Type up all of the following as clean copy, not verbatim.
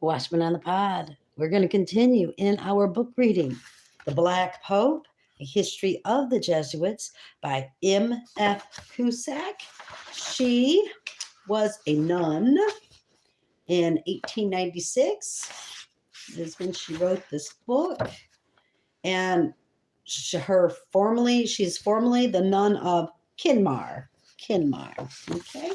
Watchman on the Pod. We're going to continue in our book reading, The Black Pope, A History of the Jesuits by M.F. Cusack. She was a nun in 1896 is when she wrote this book. And she's formerly the nun of Kinmar. Okay.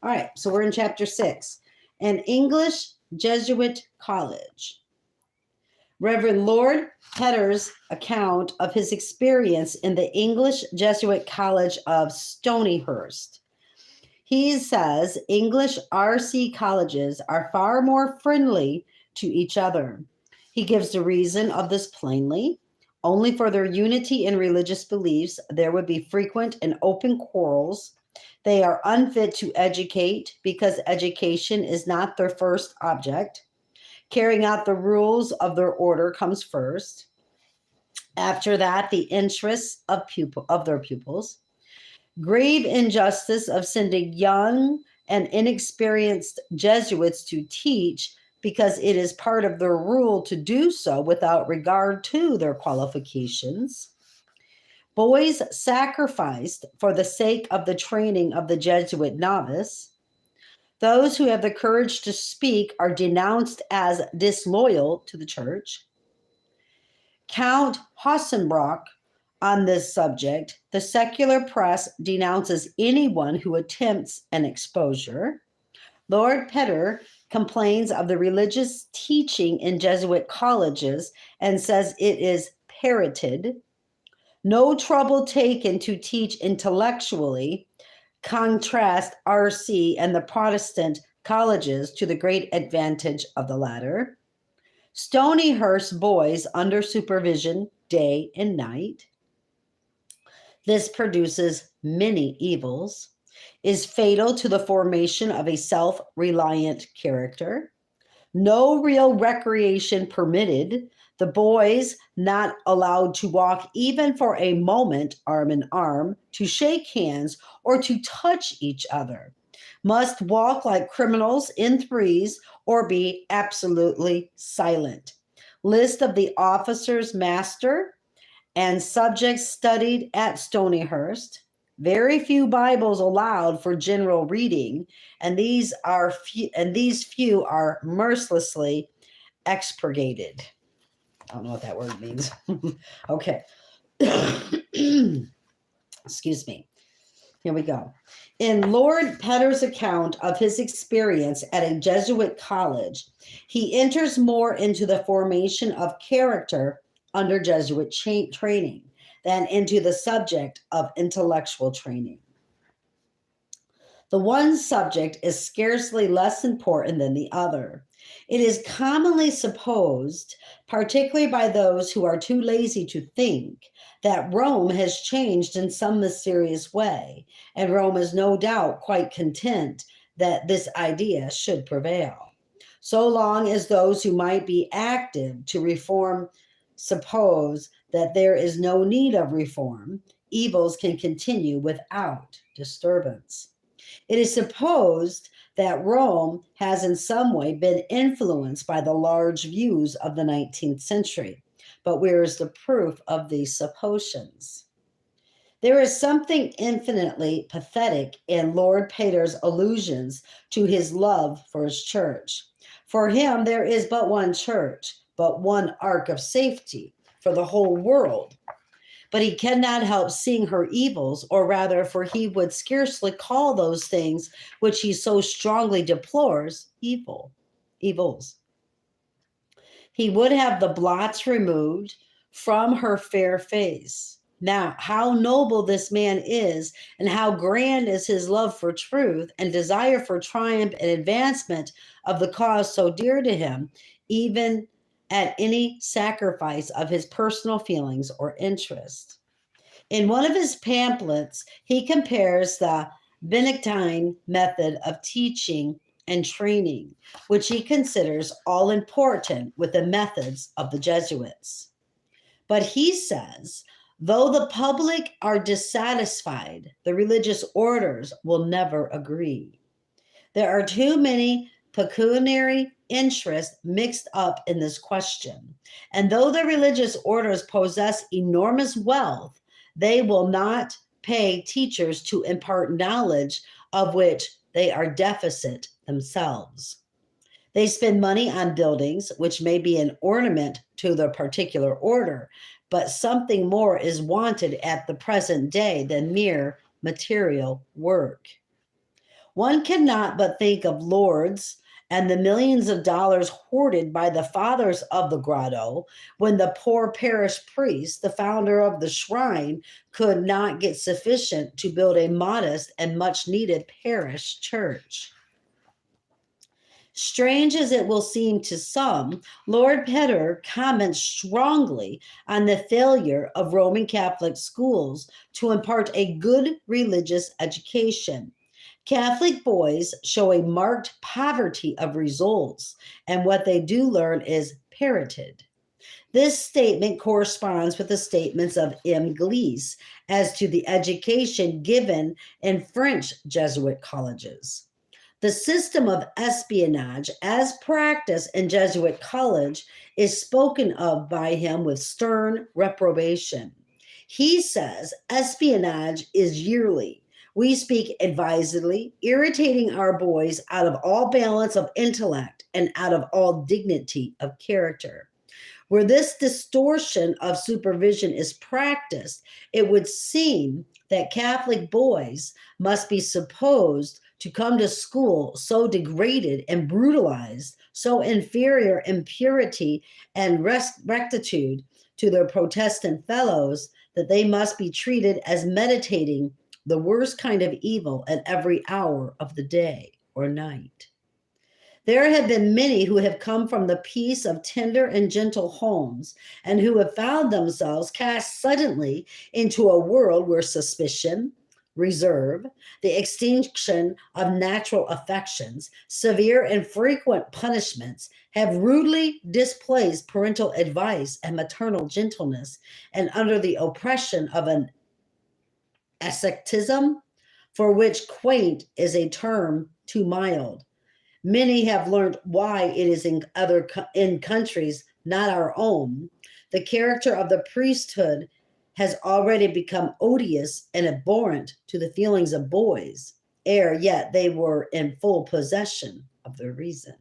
All right. So we're in chapter 6. An English Jesuit college. Reverend Lord Petter's account of his experience in the English Jesuit College of Stonyhurst. He says English RC colleges are far more friendly to each other. He gives the reason of this plainly. Only for their unity in religious beliefs, there would be frequent and open quarrels. They are unfit to educate because education is not their first object. Carrying out the rules of their order comes first. After that, the interests of their pupils. Grave injustice of sending young and inexperienced Jesuits to teach because it is part of their rule to do so without regard to their qualifications. Boys sacrificed for the sake of the training of the Jesuit novice. Those who have the courage to speak are denounced as disloyal to the church. Count Hossenbrock on this subject. The secular press denounces anyone who attempts an exposure. Lord Petter complains of the religious teaching in Jesuit colleges and says it is parroted. No trouble taken to teach intellectually. Contrast RC and the Protestant colleges to the great advantage of the latter. Stonyhurst boys under supervision day and night. This produces many evils, is fatal to the formation of a self-reliant character. No real recreation permitted. The boys not allowed to walk even for a moment arm in arm, to shake hands, or to touch each other. Must walk like criminals in threes or be absolutely silent. List of the officers, master, and subjects studied at Stonyhurst. Very few Bibles allowed for general reading, and these few are mercilessly expurgated. I don't know what that word means. Okay. Excuse me. Here we go. In Lord Petter's account of his experience at a Jesuit college, he enters more into the formation of character under Jesuit training than into the subject of intellectual training. The one subject is scarcely less important than the other. It is commonly supposed, particularly by those who are too lazy to think, that Rome has changed in some mysterious way, and Rome is no doubt quite content that this idea should prevail. So long as those who might be active to reform suppose that there is no need of reform, evils can continue without disturbance. It is supposed that Rome has in some way been influenced by the large views of the 19th century. But where is the proof of these suppositions? There is something infinitely pathetic in Lord Petter's allusions to his love for his church. For him, there is but one church, but one ark of safety for the whole world. But he cannot help seeing her evils, or rather, for he would scarcely call those things which he so strongly deplores evils. He would have the blots removed from her fair face. Now, how noble this man is, and how grand is his love for truth and desire for triumph and advancement of the cause so dear to him, even at any sacrifice of his personal feelings or interest. In one of his pamphlets, he compares the Benedictine method of teaching and training, which he considers all important, with the methods of the Jesuits. But he says, though the public are dissatisfied, the religious orders will never agree. There are too many pecuniary interest mixed up in this question. And though the religious orders possess enormous wealth, they will not pay teachers to impart knowledge of which they are deficient themselves. They spend money on buildings, which may be an ornament to their particular order, but something more is wanted at the present day than mere material work. One cannot but think of Lourdes and the millions of dollars hoarded by the fathers of the grotto when the poor parish priest, the founder of the shrine, could not get sufficient to build a modest and much needed parish church. Strange as it will seem to some, Lord Petter comments strongly on the failure of Roman Catholic schools to impart a good religious education. Catholic boys show a marked poverty of results, and what they do learn is parroted. This statement corresponds with the statements of M. Glees as to the education given in French Jesuit colleges. The system of espionage as practiced in Jesuit college is spoken of by him with stern reprobation. He says espionage is yearly. We speak advisedly, irritating our boys out of all balance of intellect and out of all dignity of character. Where this distortion of supervision is practiced, it would seem that Catholic boys must be supposed to come to school so degraded and brutalized, so inferior in purity and rectitude to their Protestant fellows, that they must be treated as meditating the worst kind of evil at every hour of the day or night. There have been many who have come from the peace of tender and gentle homes and who have found themselves cast suddenly into a world where suspicion, reserve, the extinction of natural affections, severe and frequent punishments have rudely displaced parental advice and maternal gentleness, and under the oppression of an asceticism for which quaint is a term too mild. Many have learned why it is in countries not our own. The character of the priesthood has already become odious and abhorrent to the feelings of boys, ere yet they were in full possession of their reason.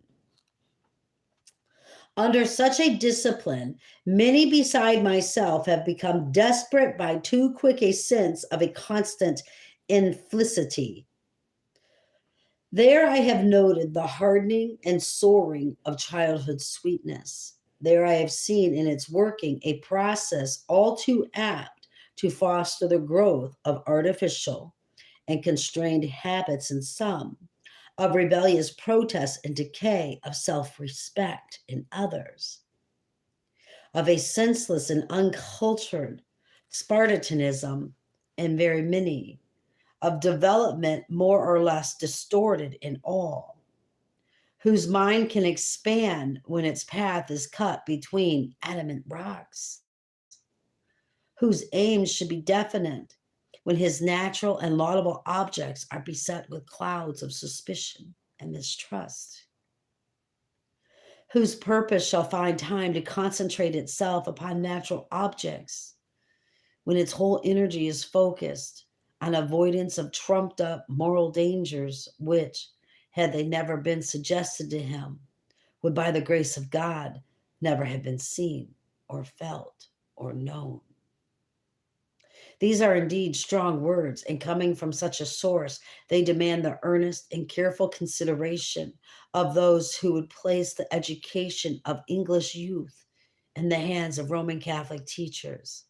Under such a discipline, many beside myself have become desperate by too quick a sense of a constant infelicity. There I have noted the hardening and soaring of childhood's sweetness. There I have seen in its working a process all too apt to foster the growth of artificial and constrained habits in some, of rebellious protest and decay of self-respect in others, of a senseless and uncultured Spartanism in very many, of development more or less distorted in all, whose mind can expand when its path is cut between adamant rocks, whose aims should be definite when his natural and laudable objects are beset with clouds of suspicion and mistrust, whose purpose shall find time to concentrate itself upon natural objects when its whole energy is focused on avoidance of trumped up moral dangers, which, had they never been suggested to him, would by the grace of God never have been seen or felt or known. These are indeed strong words, and coming from such a source, they demand the earnest and careful consideration of those who would place the education of English youth in the hands of Roman Catholic teachers,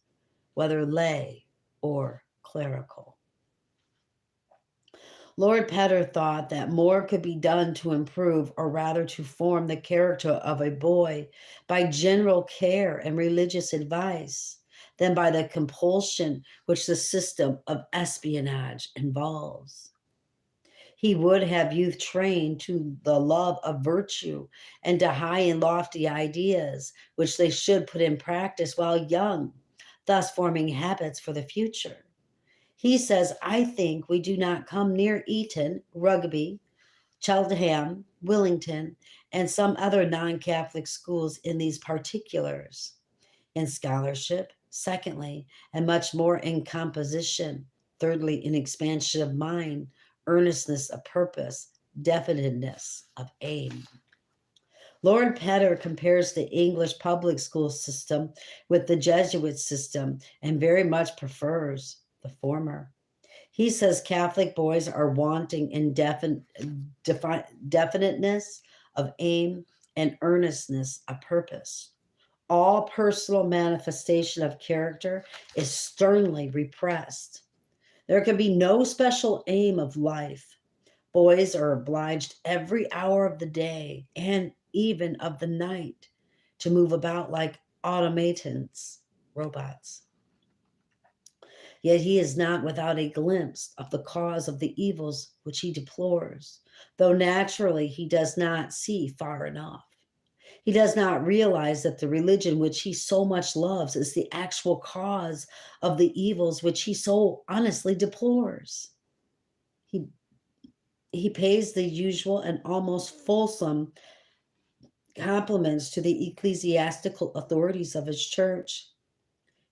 whether lay or clerical. Lord Petter thought that more could be done to improve, or rather to form the character of a boy by general care and religious advice than by the compulsion which the system of espionage involves. He would have youth trained to the love of virtue and to high and lofty ideas, which they should put in practice while young, thus forming habits for the future. He says, I think we do not come near Eton, Rugby, Cheltenham, Willington, and some other non-Catholic schools in these particulars. In scholarship, secondly, and much more in composition, thirdly, in expansion of mind, earnestness of purpose, definiteness of aim. Lord Petter compares the English public school system with the Jesuit system and very much prefers the former. He says Catholic boys are wanting in definiteness of aim and earnestness of purpose. All personal manifestation of character is sternly repressed. There can be no special aim of life. Boys are obliged every hour of the day and even of the night to move about like automatons, robots. Yet he is not without a glimpse of the cause of the evils which he deplores, though naturally he does not see far enough. He does not realize that the religion which he so much loves is the actual cause of the evils which he so honestly deplores. He pays the usual and almost fulsome compliments to the ecclesiastical authorities of his church,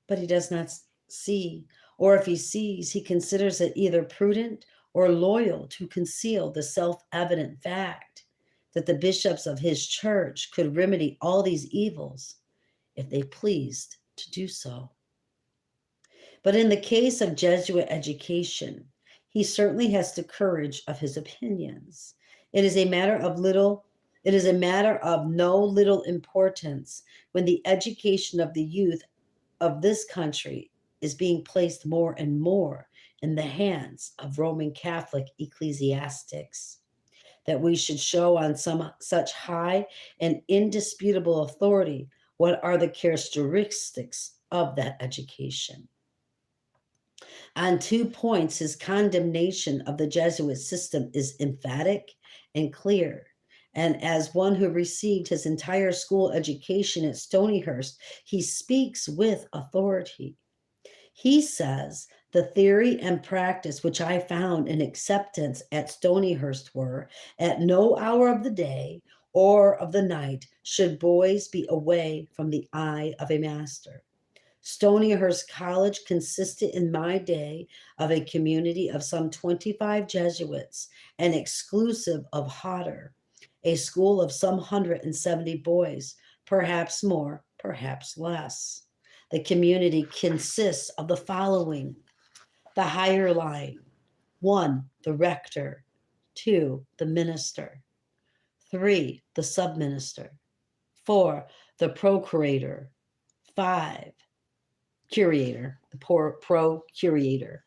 but he does not see, or if he sees, he considers it either prudent or loyal to conceal the self-evident fact that the bishops of his church could remedy all these evils if they pleased to do so. But in the case of Jesuit education, he certainly has the courage of his opinions. It is a matter of no little importance when the education of the youth of this country is being placed more and more in the hands of Roman Catholic ecclesiastics, that we should show on some such high and indisputable authority what are the characteristics of that education. On 2 points, his condemnation of the Jesuit system is emphatic and clear. And as one who received his entire school education at Stonyhurst, he speaks with authority. He says, the theory and practice which I found in acceptance at Stonyhurst were, at no hour of the day or of the night should boys be away from the eye of a master. Stonyhurst College consisted in my day of a community of some 25 Jesuits and exclusive of Hodder, a school of some 170 boys, perhaps more, perhaps less. The community consists of the following: the higher line, 1, the rector, 2, the minister, 3, the subminister, 4, the procurator, 5, curator, the procurator,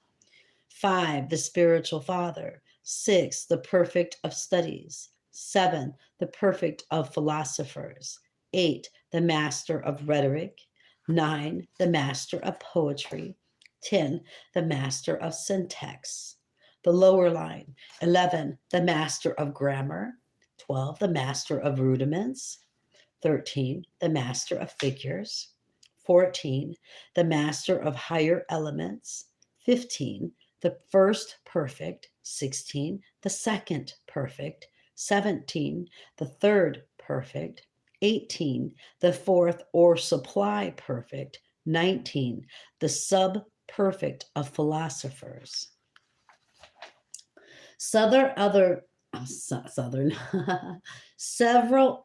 5, the spiritual father, 6, the perfect of studies, 7, the perfect of philosophers, 8, the master of rhetoric, 9, the master of poetry, 10, the master of syntax. The lower line, 11, the master of grammar, 12, the master of rudiments, 13, the master of figures, 14, the master of higher elements, 15, the first perfect, 16, the second perfect, 17, the third perfect, 18, the fourth or supply perfect, 19, the sub-perfect of philosophers. Several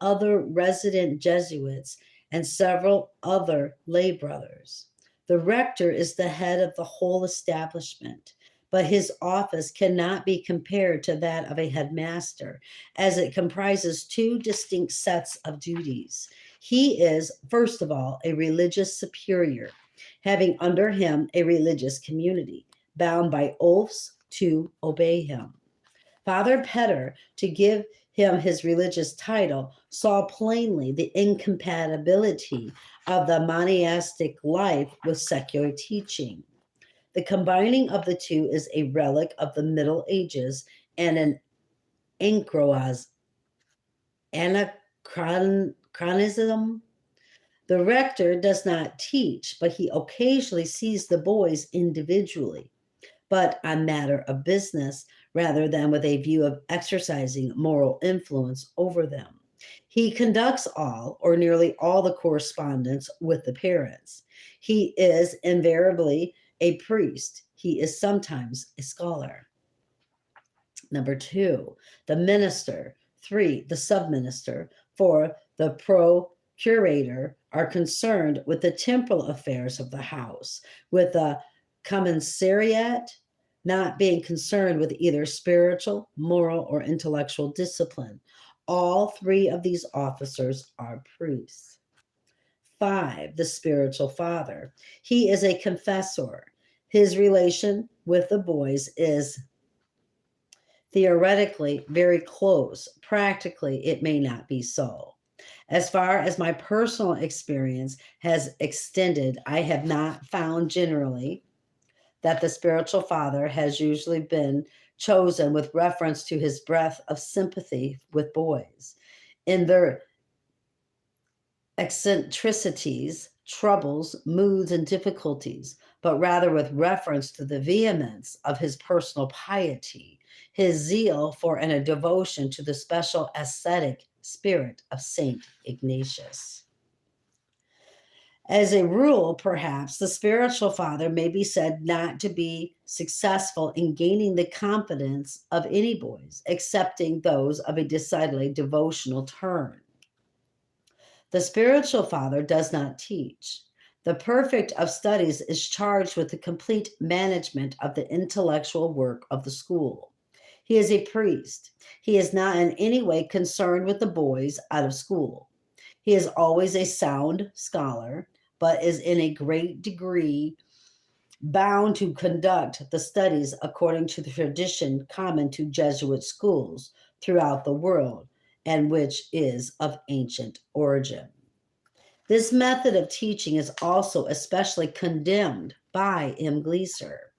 other resident Jesuits and several other lay brothers. The rector is the head of the whole establishment, but his office cannot be compared to that of a headmaster, as it comprises 2 distinct sets of duties. He is, first of all, a religious superior, having under him a religious community, bound by oaths to obey him. Father Petter, to give him his religious title, saw plainly the incompatibility of the monastic life with secular teaching. The combining of the two is a relic of the Middle Ages and an anachronism. The rector does not teach, but he occasionally sees the boys individually. but on matter of business rather than with a view of exercising moral influence over them. He conducts all or nearly all the correspondence with the parents. He is invariably a priest. He is sometimes a scholar. Number 2, the minister. 3, the subminister. 4, the procurator are concerned with the temporal affairs of the house, with the commissariat not being concerned with either spiritual, moral, or intellectual discipline. All 3 of these officers are priests. 5, the spiritual father. He is a confessor. His relation with the boys is theoretically very close. Practically, it may not be so. As far as my personal experience has extended, I have not found generally that the spiritual father has usually been chosen with reference to his breadth of sympathy with boys in their eccentricities, troubles, moods, and difficulties, but rather with reference to the vehemence of his personal piety, his zeal for and a devotion to the special ascetic spirit of Saint Ignatius. As a rule, perhaps, the spiritual father may be said not to be successful in gaining the confidence of any boys, excepting those of a decidedly devotional turn. The spiritual father does not teach. The prefect of studies is charged with the complete management of the intellectual work of the school. He is a priest. He is not in any way concerned with the boys out of school. He is always a sound scholar, but is in a great degree bound to conduct the studies according to the tradition common to Jesuit schools throughout the world, and which is of ancient origin. This method of teaching is also especially condemned by M. Gleiser.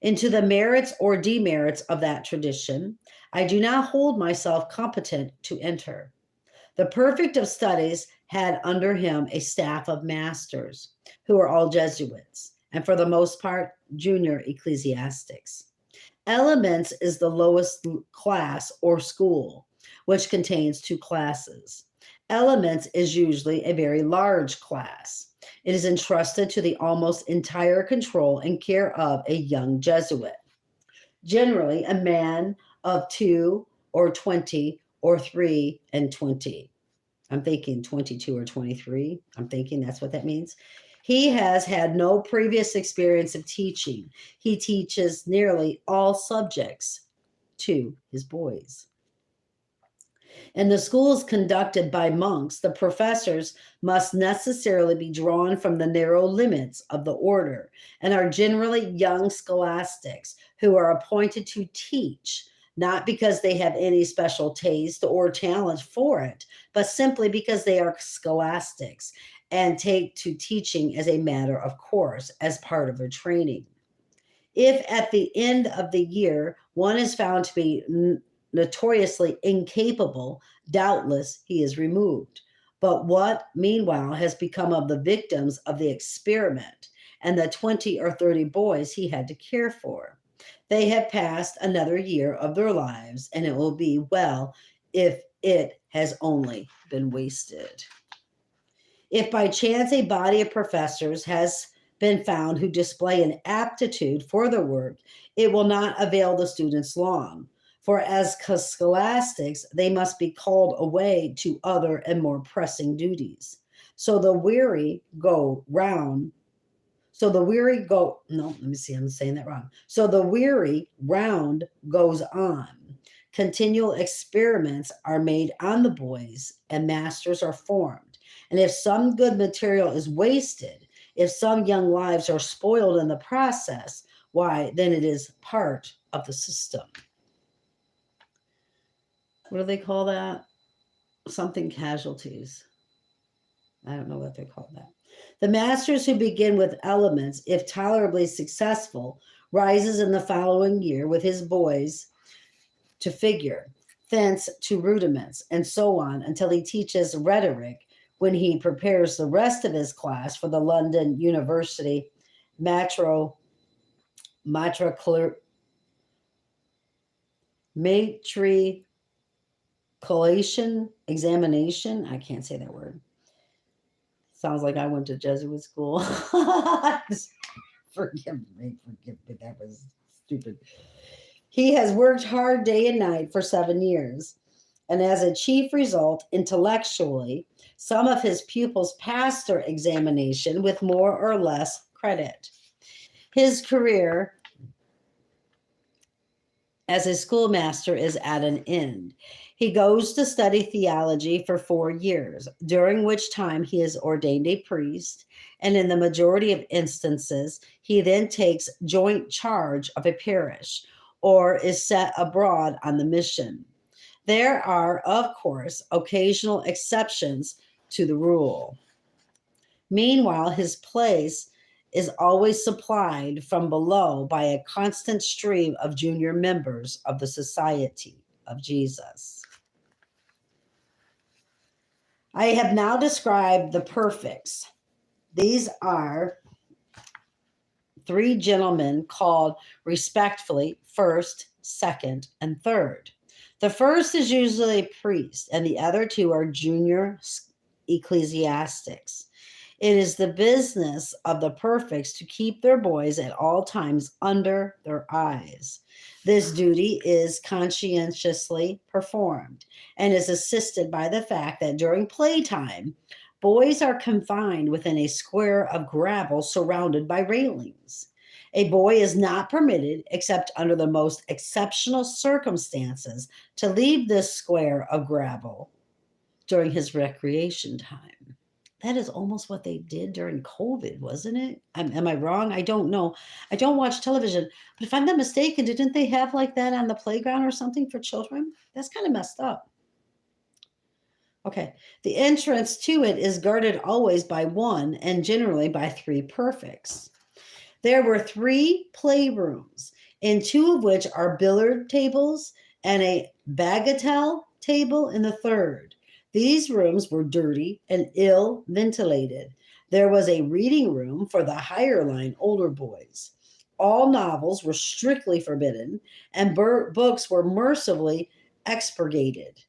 Into the merits or demerits of that tradition, I do not hold myself competent to enter. The prefect of studies had under him a staff of masters, who are all Jesuits, and for the most part, junior ecclesiastics. Elements is the lowest class or school, which contains 2 classes. Elements is usually a very large class. It is entrusted to the almost entire control and care of a young Jesuit, generally a man of 2 or 20 or 3 and 20. I'm thinking 22 or 23. I'm thinking that's what that means. He has had no previous experience of teaching. He teaches nearly all subjects to his boys. In the schools conducted by monks, the professors must necessarily be drawn from the narrow limits of the order and are generally young scholastics who are appointed to teach, not because they have any special taste or talent for it, but simply because they are scholastics and take to teaching as a matter of course, as part of their training. If at the end of the year one is found to be notoriously incapable, doubtless he is removed. But what, meanwhile, has become of the victims of the experiment and the 20 or 30 boys he had to care for? They have passed another year of their lives, and it will be well if it has only been wasted. If by chance a body of professors has been found who display an aptitude for the work, it will not avail the students long. For as scholastics, they must be called away to other and more pressing duties. So the weary go, I'm saying that wrong. So the weary round goes on. Continual experiments are made on the boys, and masters are formed. And if some good material is wasted, if some young lives are spoiled in the process, why, then it is part of the system. What do they call that? Something casualties. I don't know what they call that. The masters who begin with elements, if tolerably successful, rises in the following year with his boys to figure, thence to rudiments, and so on until he teaches rhetoric, when he prepares the rest of his class for the London University matriculation examination. I can't say that word. Sounds like I went to Jesuit school. Forgive me. That was stupid. He has worked hard day and night for 7 years. And as a chief result, intellectually, some of his pupils passed their examination with more or less credit. His career as a schoolmaster is at an end. He goes to study theology for 4 years, during which time he is ordained a priest, and in the majority of instances, he then takes joint charge of a parish or is set abroad on the mission. There are, of course, occasional exceptions to the rule. Meanwhile, his place is always supplied from below by a constant stream of junior members of the Society of Jesus. I have now described the perfects. These are 3 gentlemen called respectively first, second, and third. The first is usually a priest, and the other 2 are junior ecclesiastics. It is the business of the perfects to keep their boys at all times under their eyes. This duty is conscientiously performed and is assisted by the fact that during playtime, boys are confined within a square of gravel surrounded by railings. A boy is not permitted, except under the most exceptional circumstances, to leave this square of gravel during his recreation time. That is almost what they did during COVID, wasn't it? Am I wrong? I don't know. I don't watch television, but if I'm not mistaken, didn't they have like that on the playground or something for children? That's kind of messed up. Okay, the entrance to it is guarded always by 1 and generally by 3 perfects. There were 3 playrooms, in 2 of which are billiard tables and a bagatelle table in the third. These rooms were dirty and ill ventilated. There was a reading room for the higher line older boys. All novels were strictly forbidden, and books were mercifully expurgated.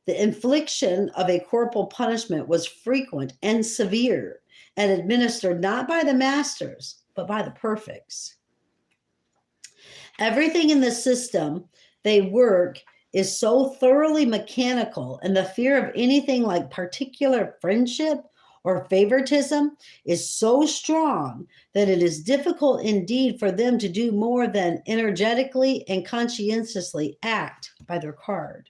The infliction of a corporal punishment was frequent and severe, and administered not by the masters, but by the perfects. Everything in the system they work is so thoroughly mechanical, and the fear of anything like particular friendship or favoritism is so strong that it is difficult indeed for them to do more than energetically and conscientiously act by their card.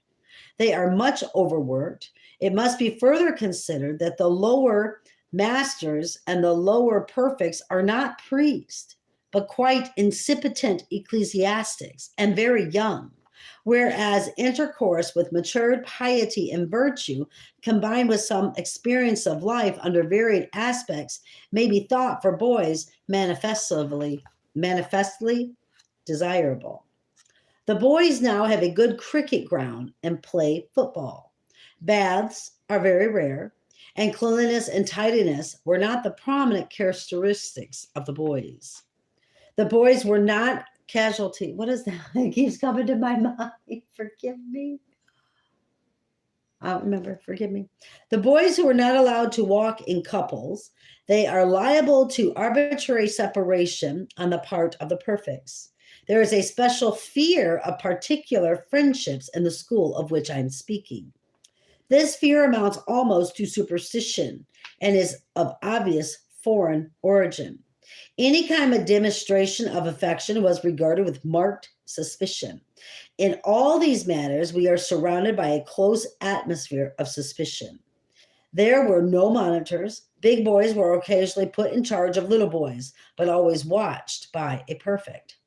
They are much overworked. It must be further considered that the lower masters and the lower perfects are not priests, but quite incipient ecclesiastics and very young, whereas intercourse with matured piety and virtue, combined with some experience of life under varied aspects, may be thought for boys manifestly desirable. The boys now have a good cricket ground and play football. Baths are very rare, and cleanliness and tidiness were not the prominent characteristics of the boys. The boys were not casualty. What is that? It keeps coming to my mind. Forgive me. I don't remember. Forgive me. The boys who are not allowed to walk in couples, they are liable to arbitrary separation on the part of the perfects. There is a special fear of particular friendships in the school of which I'm speaking. This fear amounts almost to superstition and is of obvious foreign origin. Any kind of demonstration of affection was regarded with marked suspicion. In all these matters, we are surrounded by a close atmosphere of suspicion. There were no monitors. Big boys were occasionally put in charge of little boys, but always watched by a perfect.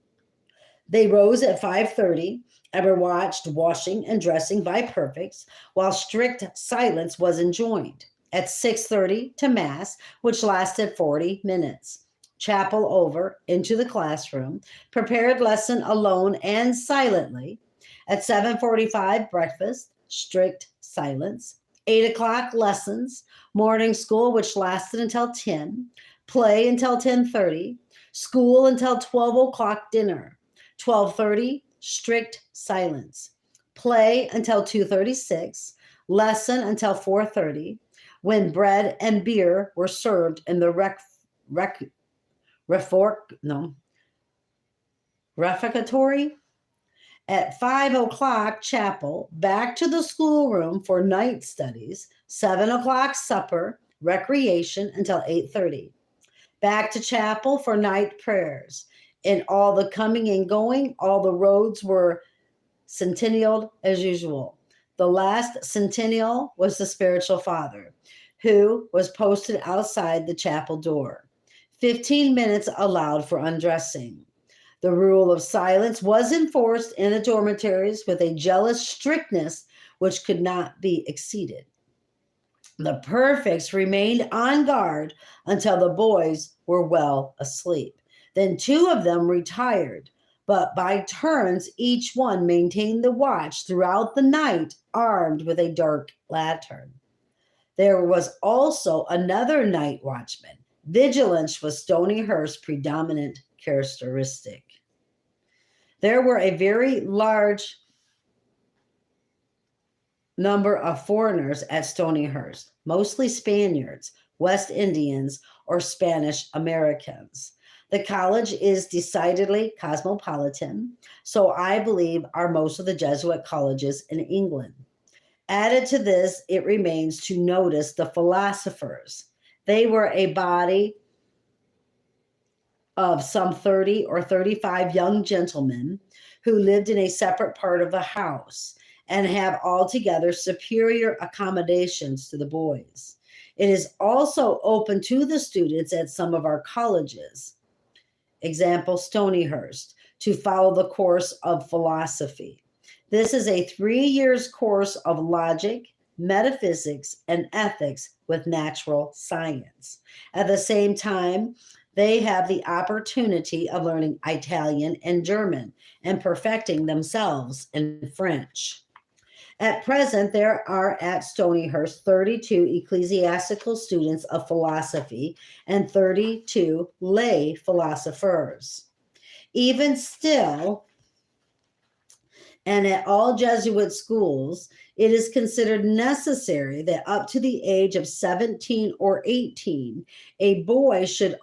They rose at 5:30 and were watched washing and dressing by perfects, while strict silence was enjoined. At 6:30 to Mass, which lasted 40 minutes. Chapel over, into the classroom, prepared lesson alone and silently. At 7:45, breakfast, strict silence. 8 o'clock, lessons, morning school, which lasted until 10. play until 10:30, school until 12 o'clock dinner, 12:30, strict silence, play until 2:36, lesson until 4:30, when bread and beer were served in the refectory. At 5 o'clock, chapel, back to the schoolroom for night studies, 7 o'clock supper, recreation until 8:30. Back to chapel for night prayers. In all the coming and going, all the roads were centennial as usual. The last centennial was the spiritual father, who was posted outside the chapel door. 15 minutes allowed for undressing. The rule of silence was enforced in the dormitories with a jealous strictness which could not be exceeded. The prefects remained on guard until the boys were well asleep. Then 2 of them retired, but by turns each one maintained the watch throughout the night, armed with a dark lantern. There was also another night watchman. Vigilance was Stonyhurst's predominant characteristic. There were a very large number of foreigners at Stonyhurst, mostly Spaniards, West Indians, or Spanish Americans. The college is decidedly cosmopolitan, so I believe are most of the Jesuit colleges in England. Added to this, it remains to notice the philosophers. They were a body of some 30 or 35 young gentlemen who lived in a separate part of the house and have altogether superior accommodations to the boys. It is also open to the students at some of our colleges, example Stonyhurst, to follow the course of philosophy. This is a 3 years course of logic, metaphysics, and ethics with natural science. At the same time, they have the opportunity of learning Italian and German and perfecting themselves in French. At present, there are at Stonyhurst 32 ecclesiastical students of philosophy and 32 lay philosophers. Even still, and at all Jesuit schools, it is considered necessary that up to the age of 17 or 18, a boy should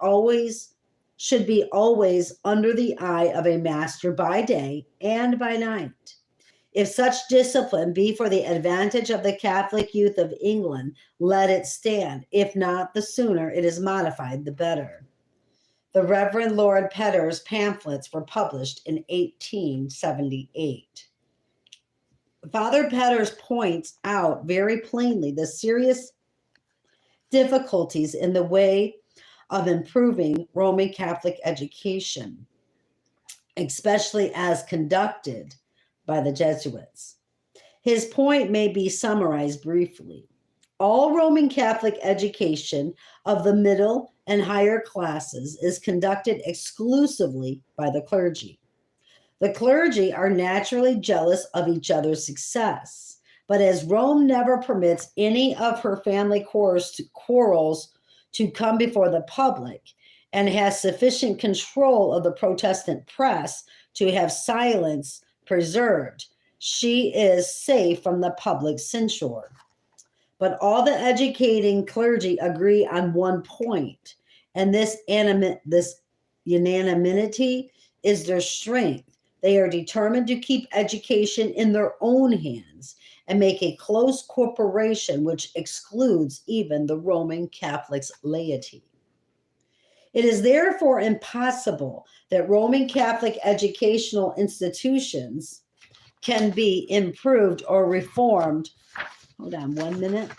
be always under the eye of a master by day and by night. If such discipline be for the advantage of the Catholic youth of England, let it stand. If not, the sooner it is modified, the better. The Reverend Lord Petter's pamphlets were published in 1878. Father Petters points out very plainly the serious difficulties in the way of improving Roman Catholic education, especially as conducted by the Jesuits. His point may be summarized briefly. All Roman Catholic education of the middle and higher classes is conducted exclusively by the clergy. The clergy are naturally jealous of each other's success, but as Rome never permits any of her family quarrels to come before the public and has sufficient control of the Protestant press to have silence preserved, she is safe from the public censure. But all the educating clergy agree on one point, and this unanimity is their strength. They are determined to keep education in their own hands and make a close corporation which excludes even the Roman Catholic's laity. It is therefore impossible that Roman Catholic educational institutions can be improved or reformed. Hold on 1 minute.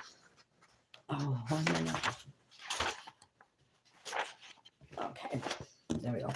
Oh, 1 minute. Okay, there we go.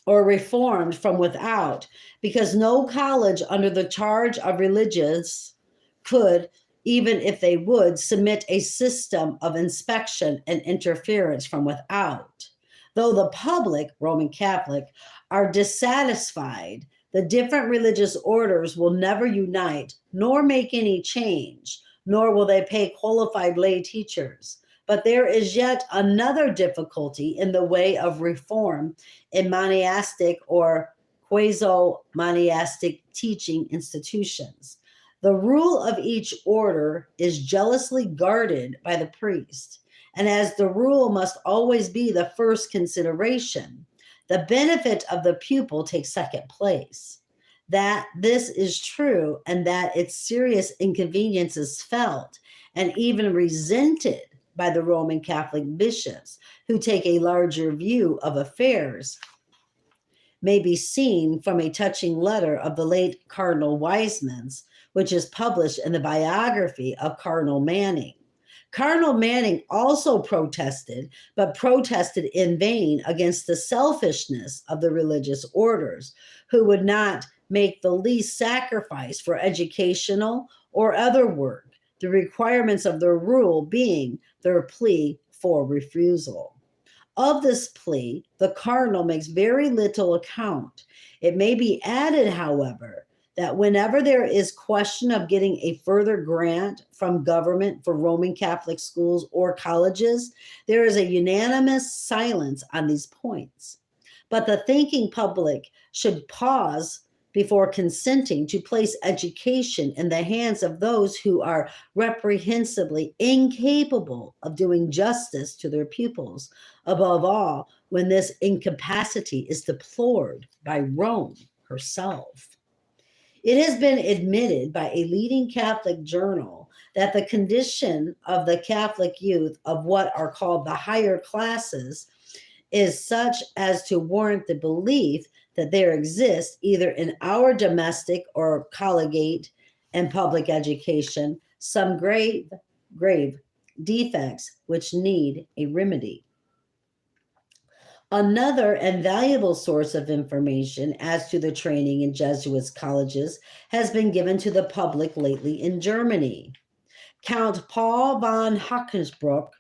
Or reformed from without, because no college under the charge of religious could, even if they would, submit a system of inspection and interference from without. Though the public, Roman Catholic, are dissatisfied, the different religious orders will never unite, nor make any change, nor will they pay qualified lay teachers. But there is yet another difficulty in the way of reform in monastic or quasi-monastic teaching institutions. The rule of each order is jealously guarded by the priest, and as the rule must always be the first consideration, the benefit of the pupil takes second place. That this is true and that its serious inconvenience is felt and even resented by the Roman Catholic bishops who take a larger view of affairs may be seen from a touching letter of the late Cardinal Wiseman's, which is published in the biography of Cardinal Manning. Cardinal Manning also protested, but protested in vain against the selfishness of the religious orders, who would not make the least sacrifice for educational or other work, the requirements of their rule being their plea for refusal. Of this plea, the cardinal makes very little account. It may be added, however, that whenever there is question of getting a further grant from government for Roman Catholic schools or colleges, there is a unanimous silence on these points. But the thinking public should pause before consenting to place education in the hands of those who are reprehensibly incapable of doing justice to their pupils, above all when this incapacity is deplored by Rome herself. It has been admitted by a leading Catholic journal that the condition of the Catholic youth of what are called the higher classes is such as to warrant the belief that there exists either in our domestic or collegiate and public education some grave defects which need a remedy. Another and valuable source of information as to the training in Jesuit colleges has been given to the public lately in Germany. Count Paul von Hackensbruck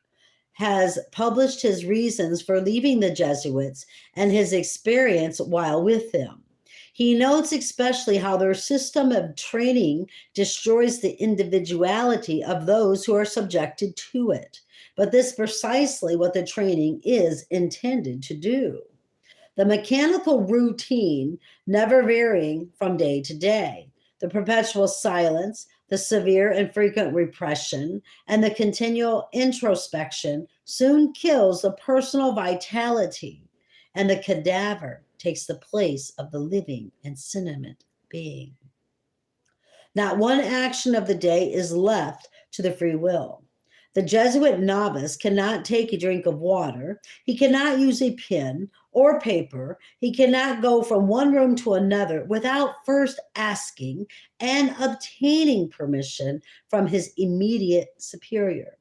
has published his reasons for leaving the Jesuits and his experience while with them. He notes especially how their system of training destroys the individuality of those who are subjected to it. But this is precisely what the training is intended to do. The mechanical routine, never varying from day to day, the perpetual silence, the severe and frequent repression, and the continual introspection soon kills the personal vitality, and the cadaver takes the place of the living and sentient being. Not one action of the day is left to the free will. The Jesuit novice cannot take a drink of water. He cannot use a pen or paper. He cannot go from one room to another without first asking and obtaining permission from his immediate superior.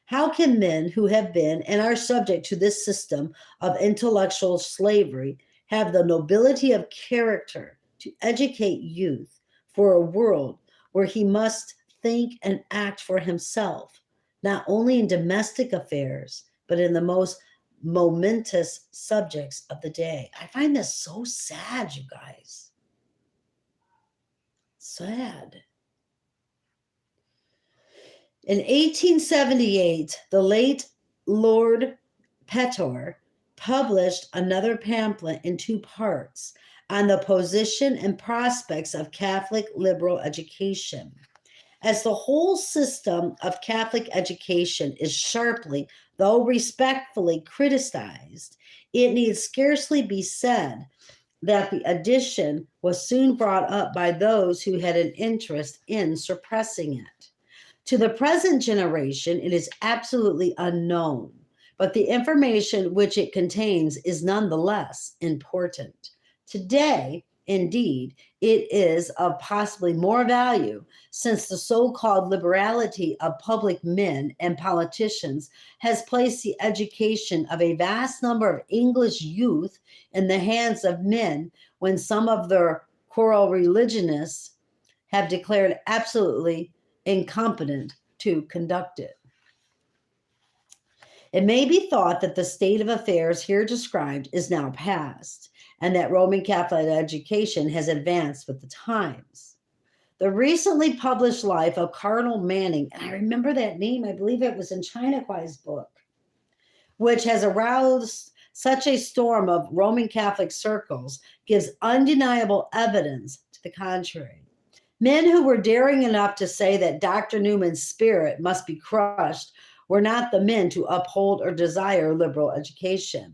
How can men who have been and are subject to this system of intellectual slavery have the nobility of character to educate youth for a world where he must think and act for himself, not only in domestic affairs, but in the most momentous subjects of the day? I find this so sad, you guys. Sad. In 1878, the late Lord Petor published another pamphlet in two parts on the position and prospects of Catholic liberal education. As the whole system of Catholic education is sharply, though respectfully, criticized, it need scarcely be said that the edition was soon brought up by those who had an interest in suppressing it. To the present generation, it is absolutely unknown, but the information which it contains is nonetheless important. Today, indeed, it is of possibly more value, since the so-called liberality of public men and politicians has placed the education of a vast number of English youth in the hands of men when some of their choral religionists have declared absolutely incompetent to conduct it. It may be thought that the state of affairs here described is now past, and that Roman Catholic education has advanced with the times. The recently published life of Cardinal Manning, and I remember that name, I believe it was in China Kuai's book, which has aroused such a storm of Roman Catholic circles, gives undeniable evidence to the contrary. Men who were daring enough to say that Dr. Newman's spirit must be crushed were not the men to uphold or desire liberal education.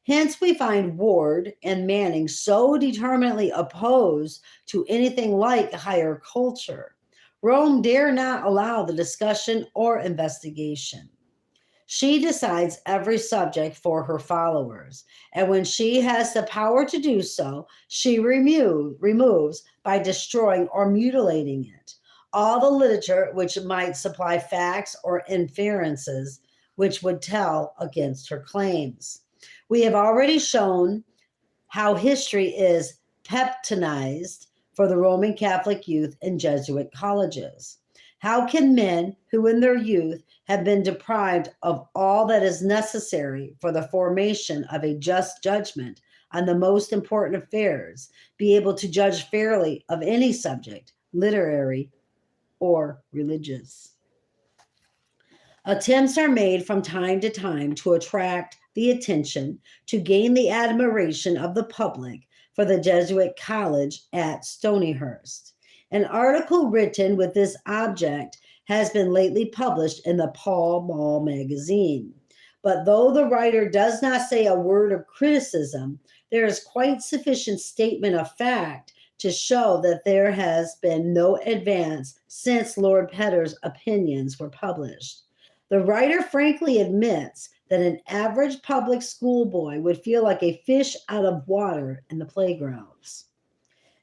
Hence, we find Ward and Manning so determinedly opposed to anything like higher culture. Rome dare not allow the discussion or investigation. She decides every subject for her followers, and when she has the power to do so, she removes by destroying or mutilating it all the literature which might supply facts or inferences which would tell against her claims. We have already shown how history is peptonized for the Roman Catholic youth in Jesuit colleges. How can men who in their youth have been deprived of all that is necessary for the formation of a just judgment on the most important affairs be able to judge fairly of any subject, literary or religious? Attempts are made from time to time to attract the attention, to gain the admiration of the public for the Jesuit college at Stonyhurst. An article written with this object has been lately published in the Pall Mall magazine. But though the writer does not say a word of criticism, there is quite sufficient statement of fact to show that there has been no advance since Lord Petter's opinions were published. The writer frankly admits that an average public school boy would feel like a fish out of water in the playgrounds.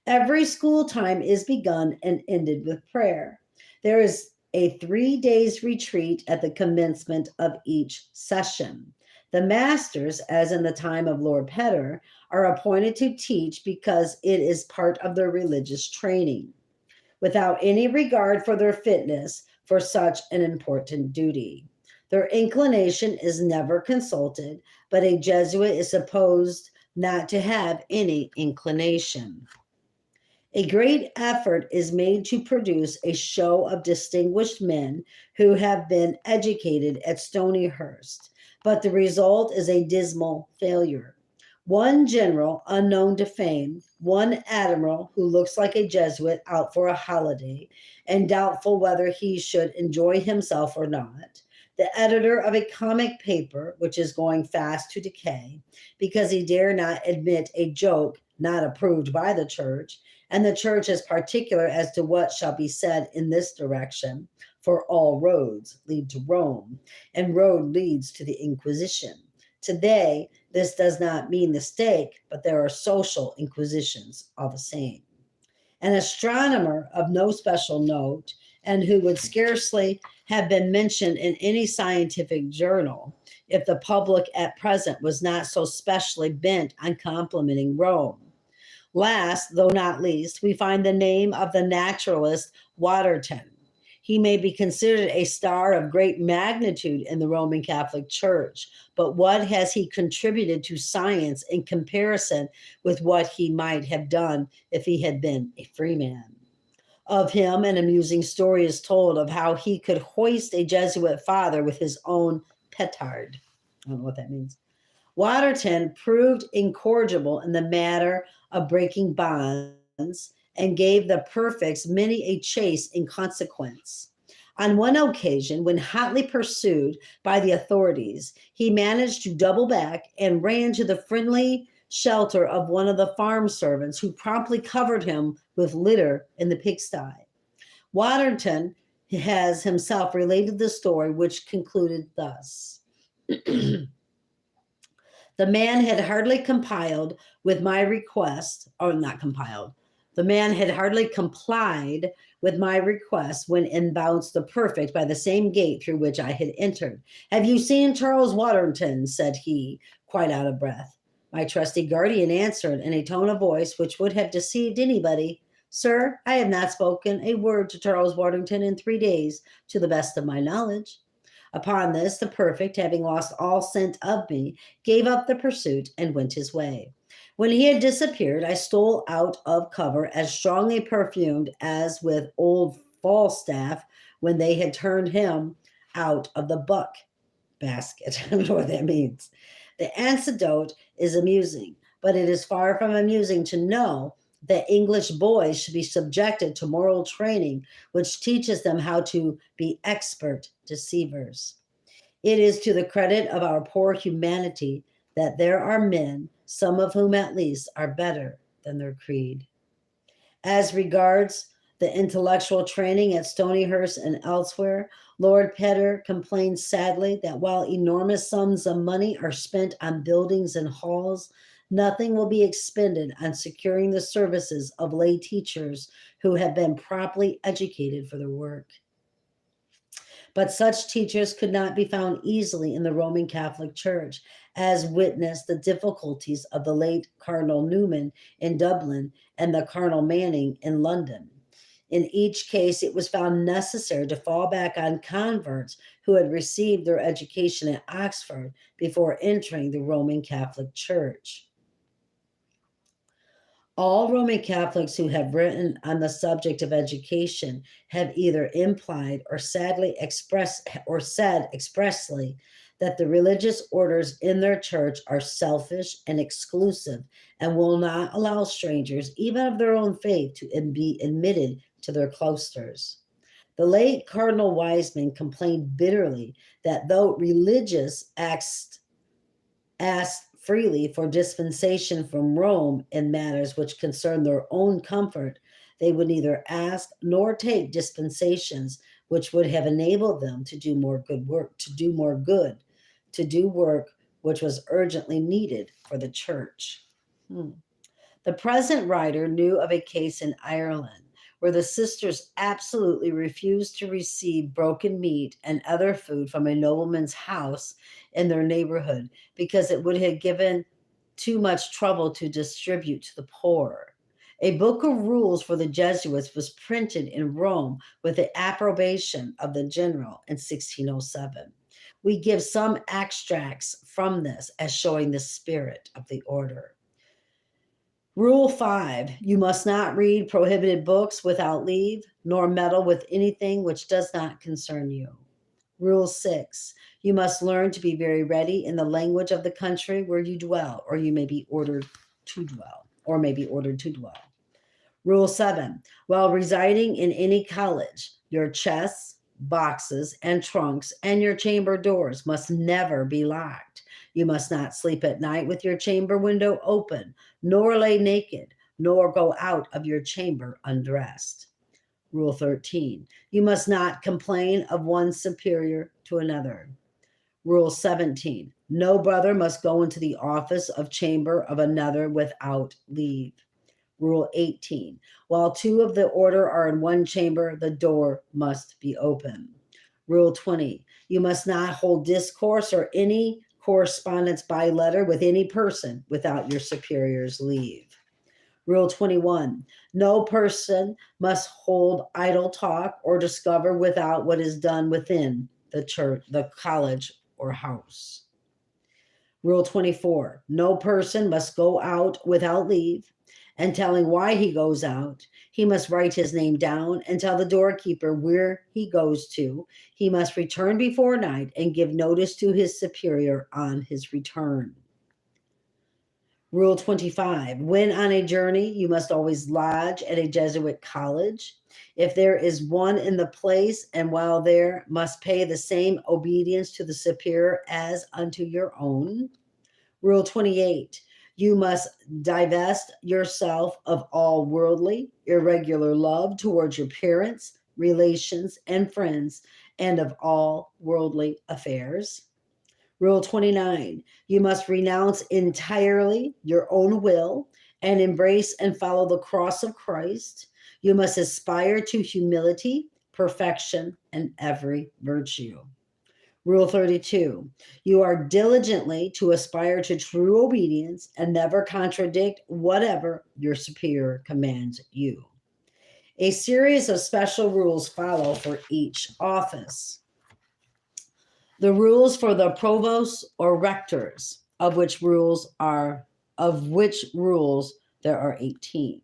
Every school time is begun and ended with prayer. There is a 3 days retreat at the commencement of each session. The masters, as in the time of Lord Petter, are appointed to teach because it is part of their religious training, without any regard for their fitness for such an important duty. Their inclination is never consulted, but a Jesuit is supposed not to have any inclination. A great effort is made to produce a show of distinguished men who have been educated at Stonyhurst, but the result is a dismal failure. One general unknown to fame, one admiral who looks like a Jesuit out for a holiday and doubtful whether he should enjoy himself or not, the editor of a comic paper which is going fast to decay because he dare not admit a joke not approved by the church, and the church is particular as to what shall be said in this direction, for all roads lead to Rome, and road leads to the Inquisition. Today, this does not mean the stake, but there are social inquisitions all the same. An astronomer of no special note, and who would scarcely have been mentioned in any scientific journal if the public at present was not so specially bent on complimenting Rome. Last, though not least, we find the name of the naturalist Waterton. He may be considered a star of great magnitude in the Roman Catholic Church, but what has he contributed to science in comparison with what he might have done if he had been a free man? Of him, an amusing story is told of how he could hoist a Jesuit father with his own petard. I don't know what that means. Waterton proved incorrigible in the matter of breaking bonds and gave the perfects many a chase in consequence. On one occasion, when hotly pursued by the authorities, he managed to double back and ran to the friendly shelter of one of the farm servants, who promptly covered him with litter in the pigsty. Waterton has himself related the story, which concluded thus. The man had hardly compiled with my request, or not compiled. The man had hardly complied with my request when in bounced the perfect by the same gate through which I had entered. "Have you seen Charles Waterton?" said he, quite out of breath. My trusty guardian answered in a tone of voice which would have deceived anybody, "Sir, I have not spoken a word to Charles Waterton in 3 days, to the best of my knowledge." Upon this, the perfect, having lost all scent of me, gave up the pursuit and went his way. When he had disappeared, I stole out of cover, as strongly perfumed as with old Falstaff when they had turned him out of the buck basket. I don't know what that means. The anecdote is amusing, but it is far from amusing to know that English boys should be subjected to moral training, which teaches them how to be expert deceivers. It is to the credit of our poor humanity that there are men, some of whom at least are better than their creed. As regards the intellectual training at Stonyhurst and elsewhere, Lord Petter complains sadly that while enormous sums of money are spent on buildings and halls, nothing will be expended on securing the services of lay teachers who have been properly educated for their work. But such teachers could not be found easily in the Roman Catholic Church, as witness the difficulties of the late Cardinal Newman in Dublin and the Cardinal Manning in London. In each case, it was found necessary to fall back on converts who had received their education at Oxford before entering the Roman Catholic Church. All Roman Catholics who have written on the subject of education have either implied or sadly expressed or said expressly that the religious orders in their church are selfish and exclusive and will not allow strangers, even of their own faith, to be admitted to their cloisters. The late Cardinal Wiseman complained bitterly that though religious asked freely for dispensation from Rome in matters which concern their own comfort, they would neither ask nor take dispensations which would have enabled them to do more good work, to do work which was urgently needed for the church. The present writer knew of a case in Ireland where the sisters absolutely refused to receive broken meat and other food from a nobleman's house in their neighborhood because it would have given too much trouble to distribute to the poor. A book of rules for the Jesuits was printed in Rome with the approbation of the general in 1607. We give some extracts from this as showing the spirit of the order. Rule 5, you must not read prohibited books without leave, nor meddle with anything which does not concern you. Rule 6, you must learn to be very ready in the language of the country where you dwell, or you may be ordered to dwell, Rule 7, while residing in any college, your chests, boxes, and trunks, and your chamber doors must never be locked. You must not sleep at night with your chamber window open, nor lay naked, nor go out of your chamber undressed. Rule 13, you must not complain of one superior to another. Rule 17, no brother must go into the office of chamber of another without leave. Rule 18, while two of the order are in one chamber, the door must be open. Rule 20, you must not hold discourse or any correspondence by letter with any person without your superior's leave. Rule 21, no person must hold idle talk or discover without what is done within the church, the college, or house. Rule 24, no person must go out without leave, and telling why he goes out. He must write his name down and tell the doorkeeper where he goes to. He must return before night and give notice to his superior on his return. Rule 25, when on a journey, you must always lodge at a Jesuit college. If there is one in the place, and while there, must pay the same obedience to the superior as unto your own. Rule 28, you must divest yourself of all worldly, irregular love towards your parents, relations, and friends, and of all worldly affairs. Rule 29, you must renounce entirely your own will and embrace and follow the cross of Christ. You must aspire to humility, perfection, and every virtue. Rule 32, you are diligently to aspire to true obedience and never contradict whatever your superior commands you. A series of special rules follow for each office. The rules for the provosts or rectors, of which rules are of which rules there are 18.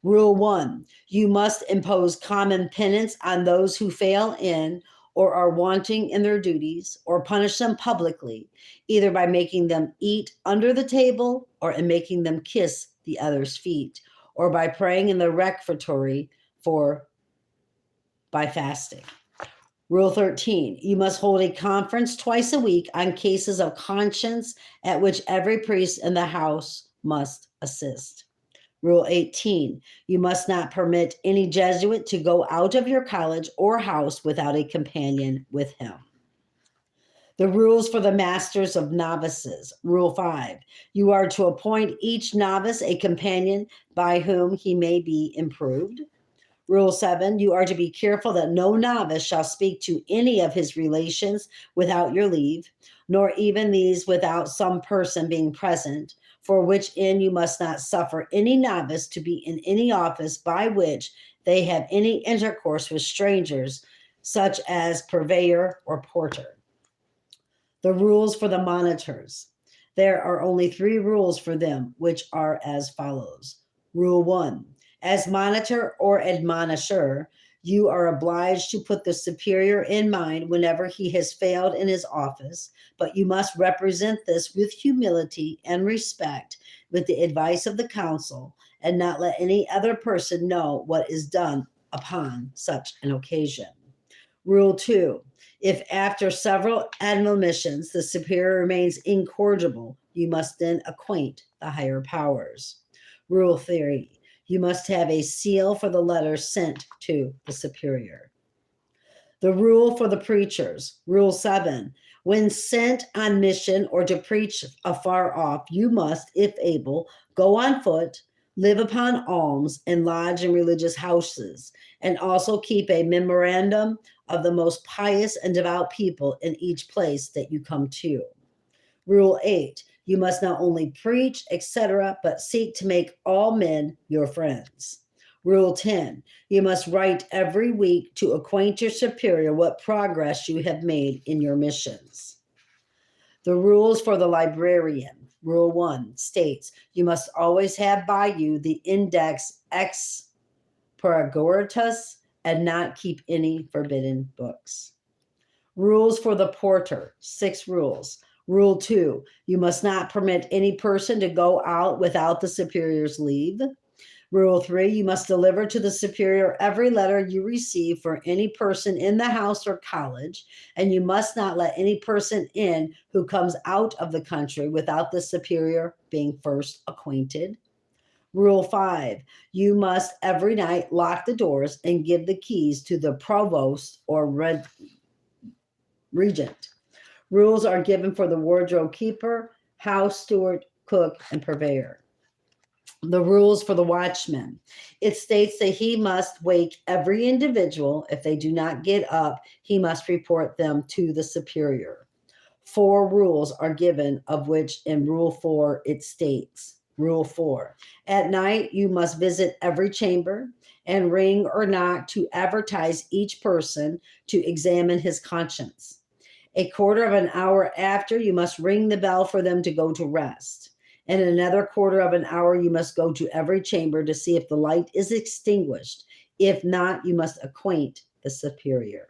Rule 1, you must impose common penance on those who fail in or are wanting in their duties, or punish them publicly, either by making them eat under the table or in making them kiss the other's feet, or by praying in the refectory by fasting. Rule 13, you must hold a conference twice a week on cases of conscience at which every priest in the house must assist. Rule 18, you must not permit any Jesuit to go out of your college or house without a companion with him. The rules for the masters of novices. Rule 5, you are to appoint each novice a companion by whom he may be improved. Rule 7, you are to be careful that no novice shall speak to any of his relations without your leave, nor even these without some person being present, for which end you must not suffer any novice to be in any office by which they have any intercourse with strangers, such as purveyor or porter. The rules for the monitors. There are only 3 rules for them, which are as follows. Rule 1, as monitor or admonisher, you are obliged to put the superior in mind whenever he has failed in his office, but you must represent this with humility and respect, with the advice of the council, and not let any other person know what is done upon such an occasion. Rule 2, if after several admonitions the superior remains incorrigible, you must then acquaint the higher powers. Rule 3, you must have a seal for the letter sent to the superior. The rule for the preachers. Rule 7, when sent on mission or to preach afar off, you must, if able, go on foot, live upon alms, and lodge in religious houses, and also keep a memorandum of the most pious and devout people in each place that you come to. Rule 8, you must not only preach, etc., but seek to make all men your friends. Rule 10, you must write every week to acquaint your superior what progress you have made in your missions. The rules for the librarian. Rule 1 states you must always have by you the index expurgatorius and not keep any forbidden books. Rules for the porter. 6 rules. Rule 2, you must not permit any person to go out without the superior's leave. Rule 3, you must deliver to the superior every letter you receive for any person in the house or college, and you must not let any person in who comes out of the country without the superior being first acquainted. Rule 5, you must every night lock the doors and give the keys to the provost or regent. Rules are given for the wardrobe keeper, house steward, cook, and purveyor. The rules for the watchman. It states that he must wake every individual. If they do not get up, he must report them to the superior. 4 rules are given, of which in Rule 4 it states, Rule 4, at night you must visit every chamber and ring or knock to advertise each person to examine his conscience. A quarter of an hour after, you must ring the bell for them to go to rest. And in another quarter of an hour, you must go to every chamber to see if the light is extinguished. If not, you must acquaint the superior.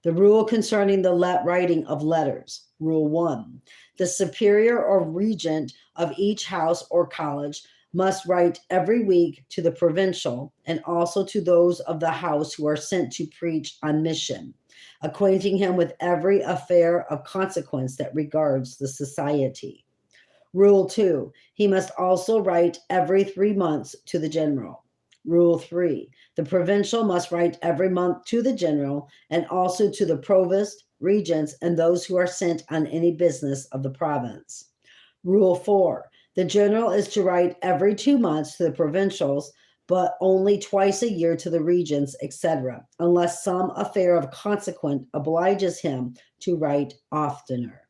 The rule concerning the writing of letters. Rule 1, the superior or regent of each house or college must write every week to the provincial and also to those of the house who are sent to preach on mission, acquainting him with every affair of consequence that regards the society. Rule 2, he must also write every 3 months to the general. Rule 3, the provincial must write every month to the general and also to the provost, regents, and those who are sent on any business of the province. Rule 4, the general is to write every 2 months to the provincials, but only twice a year to the regents, etc., unless some affair of consequence obliges him to write oftener.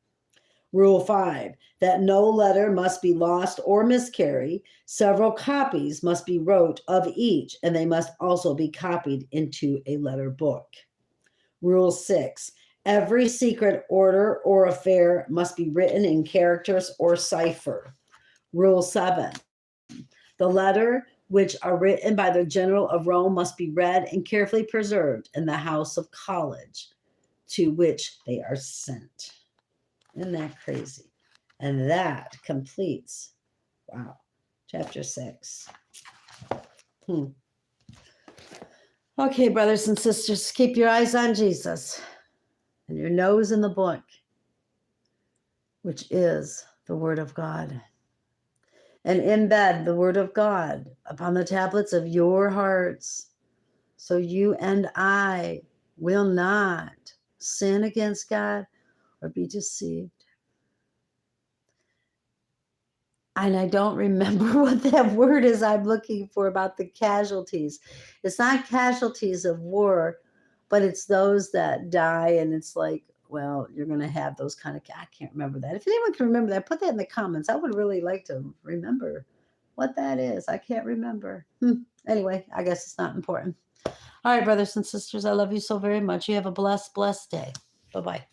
Rule 5, that no letter must be lost or miscarry. Several copies must be wrote of each, and they must also be copied into a letter book. Rule 6, every secret order or affair must be written in characters or cipher. Rule 7. The letter which are written by the general of Rome must be read and carefully preserved in the house of college to which they are sent. Isn't that crazy? And that completes, wow, chapter 6. Okay, brothers and sisters, keep your eyes on Jesus and your nose in the book, which is the Word of God. And embed the Word of God upon the tablets of your hearts, so you and I will not sin against God or be deceived. And I don't remember what that word is I'm looking for about the casualties. It's not casualties of war, but it's those that die. And it's like, well, you're going to have those kind of, I can't remember that. If anyone can remember that, put that in the comments. I would really like to remember what that is. I can't remember. Anyway, I guess it's not important. All right, brothers and sisters, I love you so very much. You have a blessed, blessed day. Bye-bye.